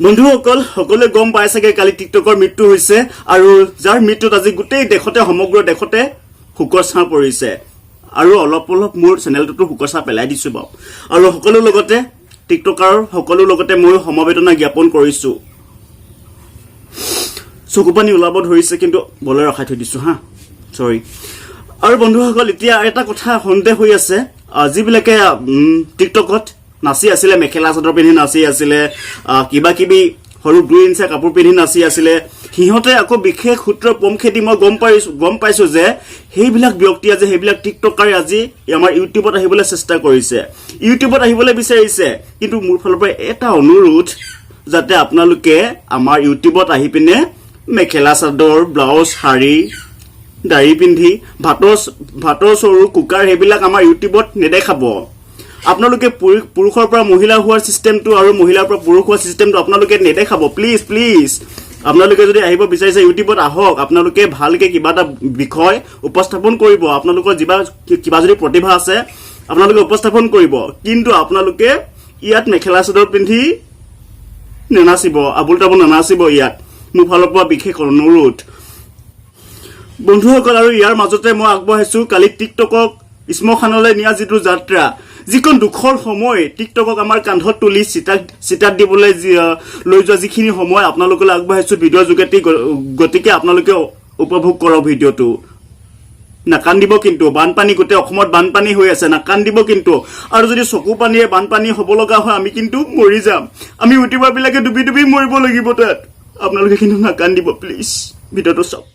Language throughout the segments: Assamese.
বন্ধুসকল সকলোৱে গম পাই চাগে কালি টিকটকৰ মৃত্যু হৈছে আৰু যাৰ মৃত্যুত আজি গোটেই দেশতে সমগ্ৰ দেশতে শোকৰ ছাঁ পৰিছে আৰু অলপ অলপ মোৰ চেনেলটো শোকৰ ছাঁ পেলাই দিছো বাও আৰু সকলো লগতে টিকটকাৰ সকলো লগতে মই সমবেদনা জ্ঞাপন কৰিছো চকুপানী ওলাব ধৰিছে কিন্তু বলে ৰখাই থৈ দিছো হা সৰি আৰু বন্ধুসকল এতিয়া এটা কথা সন্দেহ হৈ আছে যিবিলাকে টিকটকত নাচি আছিলে মেখেলা চাদৰ পিন্ধি নাচি আছিলে কিবা কিবি সৰু 2 ইঞ্চি কাপোৰ পিন্ধি নাচি আছিলে হিহতে আকৌ বিশেষ সূত্ৰ পম খেদি মই গম পাইছো যে হেইবিলাক ব্যক্তি আছে হেইবিলাক টিকটকাৰে আজি আমাৰ ইউটিউবত আহিবলৈ চেষ্টা কৰিছে ইউটিউবত আহিবলৈ বিচাৰিছে কিন্তু মোৰ ফালৰ পৰা এটা অনুৰোধ যাতে আপোনালোকে আমাৰ ইউটিউবত আহি পিনে মেখেলা চাদৰ ব্লাউজ শাৰী দাড়ি পিন্ধি ভাতৰ সৰু কুকাৰ হেবিলাক আমাৰ ইউটিউবত নেদেখাব আপোনালোকে পুৰুষৰ পৰা মহিলা হোৱাৰ সিস্টেমটো আৰু মহিলাৰ পৰা পুৰুষ হোৱাৰ সিস্টেমটো আপোনালোকে নেদেখাব প্লিজ আপোনালোকে যদি আহিব বিচাৰিছে ইউটিউবত আহক আপোনালোকে ভালকে কিবা এটা বিষয় উপস্থাপন কৰিব আপোনালোকৰ কিবা যদি প্ৰতিভা আছে আপোনালোকে উপস্থাপন কৰিব কিন্তু আপোনালোকে ইয়াত মেখেলা চাদৰ পিন্ধি নেনাচিব আবুলতাবুল নেনাচিব ইয়াত মোৰ ফালৰ পৰা বিশেষ অনুৰোধ বন্ধুসকল আৰু ইয়াৰ মাজতে মই আগবঢ়াইছো কালি টিকটকক স্মখানলৈ নিয়া যিটো যাত্ৰা যিকোন দুখৰ সময় টিকটকক আমাৰ কান্ধত তুলি চিটাত দিবলৈ লৈ যোৱা যিখিনি সময় আপোনালোকলৈ আগবঢ়াইছো ভিডিঅ' যোগেদি গতিকে আপোনালোকে উপভোগ কৰক ভিডিঅ'টো নাকান্দিব কিন্তু বানপানী গোটেই অসমত বানপানী হৈ আছে নাকান্দিব কিন্তু আৰু যদি চকু পানীয়ে বানপানী হ'ব লগা হয় আমি কিন্তু মৰি যাম আমি ইউটিউবাৰ বিলাকে ডুবি মৰিব লাগিব তাত আপোনালোকে কিন্তু নাকান্দিব প্লিজ ভিডিঅ'টো চাওক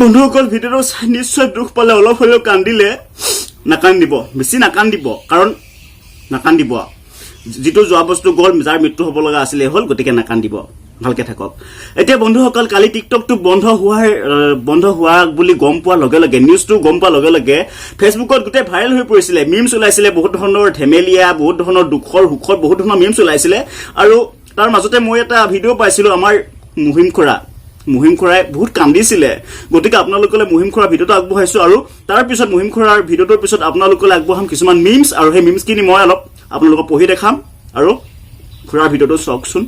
বন্ধুসকল ভিডিঅ'টো নিশ্চয় দুখ পালে অলপ হলেও কান্দিলে নাকান্দিব বেছি নাকান্দিব কাৰণ নাকান্দিব যিটো যোৱা বস্তু গল যাৰ মৃত্যু হ'ব লগা আছিল হল গতিকে নাকান্দিব ভালকে থাকক এতিয়া বন্ধুসকল কালি টিকটকটো বন্ধ হোৱা বুলি গম পোৱাৰ লগে লগে নিউজটো গম পোৱাৰ লগে লগে ফেচবুকত গোটেই ভাইৰেল হৈ পৰিছিলে মিমছ ওলাইছিলে বহুত ধৰণৰ ধেমেলিয়া বহুত ধৰণৰ দুখৰ সুখৰ বহুত ধৰণৰ মিমছ ওলাইছিলে আৰু তাৰ মাজতে মই এটা ভিডিঅ' পাইছিলো আমাৰ মুহিম খৰাই বহুত কান্দিছিলে গতিকে আপোনালোকলৈ মুহিম খৰা ভিডিঅ'টো আগবঢ়াইছো আৰু তাৰ পিছত মুহিম খৰাৰ ভিডিঅ'টোৰ পিছত আপোনালোকলৈ আগবঢ়াম কিছুমান মিমছ আৰু সেই মিমছখিনি মই অলপ আপোনালোকক পঢ়ি দেখাম আৰু খৰাৰ ভিডিঅ'টো চাওকচোন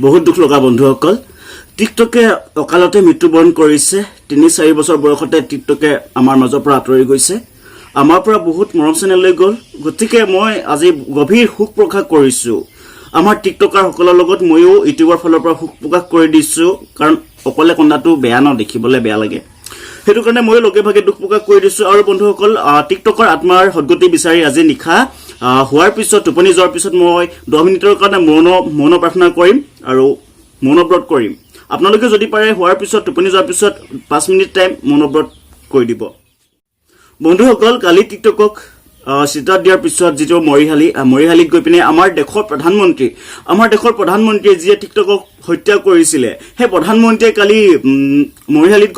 বহুত দুখ লগা বন্ধুসকল টিকটকে অকালতে মৃত্যুবৰণ কৰিছে 3-4 বছৰ বয়সতে টিকটকে আমাৰ মাজৰ পৰা আঁতৰি গৈছে আমাৰ পৰা বহুত মৰম চেনেলৈ গল গতিকে মই আজি গভীৰ শোক প্ৰকাশ কৰিছো আমাৰ টিকটকাৰ সকলৰ লগত ময়ো ইউটিউবৰ ফালৰ পৰা শোক প্ৰকাশ কৰি দিছো কাৰণ অকলে কন্দাটো বেয়া ন দেখিবলৈ বেয়া লাগে হেতু কাৰণে মই লগে ভাগে দুখ প্ৰকাশ কৰি দিছো আৰু বন্ধুসকল টিকটকৰ আত্মাৰ সদ্গতি বিচাৰি আজি নিখা হোৱাৰ পিছত টোপনি যোৱাৰ পিছত মই 10 মিনিটৰ কাৰণে মৌন প্ৰাৰ্থনা কৰিম আৰু মৌনব্ৰত কৰিম আপোনালোকে যদি পাৰে হোৱাৰ পিছত টোপনি যোৱাৰ পিছত 5 মিনিট টাইম মৌনব্ৰত কৰি দিব বন্ধুসকল কালি টিকটকক চিটাত দিয়াৰ পিছত যিটো মৰিহালিত গৈ পিনে আমাৰ দেশৰ প্ৰধানমন্ত্ৰীয়ে যিয়ে টিকটকক হত্যা কৰিছিলে সেই প্ৰধানমন্ত্ৰীয়ে কালি মৰিহালিত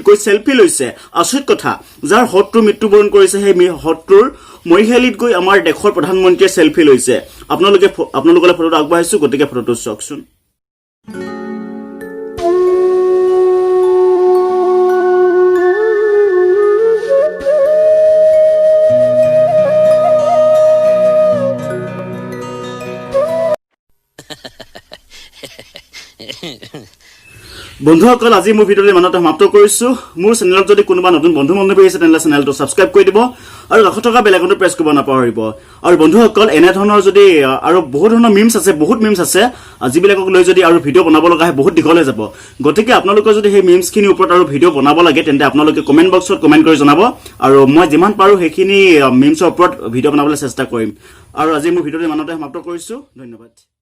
গৈ সেলফি লৈছে আচৰিত কথা যাৰ শত্ৰু মৃত্যুবৰণ কৰিছে সেই শত্ৰুৰ মৰিহালিত গৈ আমাৰ দেশৰ প্ৰধানমন্ত্ৰীয়ে সেলফি লৈছে আপোনালোকলৈ ফটোটো আগবঢ়াইছো গতিকে ফটোটো চাওকচোন বন্ধুসকল আজি মোৰ ভিডিঅ'টো ইমানতে সমাপ্ত কৰিছো মোৰ চেনেলত যদি কোনোবা নতুন বন্ধু বান্ধৱী আছে তেন্তে চেনেলটো সাবস্ক্ৰাইব কৰি দিব আৰু কাষত থকা বেল আইকনটো প্ৰেছ কৰিব নাপাহৰিব আৰু বন্ধুসকল এনে ধৰণৰ যদি আৰু বহুত ধৰণৰ মিমছ আছে বহুত মিমছ আছে যিবিলাকক লৈ যদি আৰু ভিডিঅ' বনাব লগা হয় বহুত দীঘল হৈ যাব গতিকে আপোনালোকে যদি সেই মিমছখিনিৰ ওপৰত আৰু ভিডিঅ' বনাব লাগে তেন্তে আপোনালোকে কমেন্ট বক্সত কমেন্ট কৰি জনাব আৰু মই যিমান পাৰো সেইখিনি মিমছৰ ওপৰত ভিডিঅ' বনাবলৈ চেষ্টা কৰিম আৰু আজি মোৰ ভিডিঅ'টো ইমানতে সমাপ্ত কৰিছো ধন্যবাদ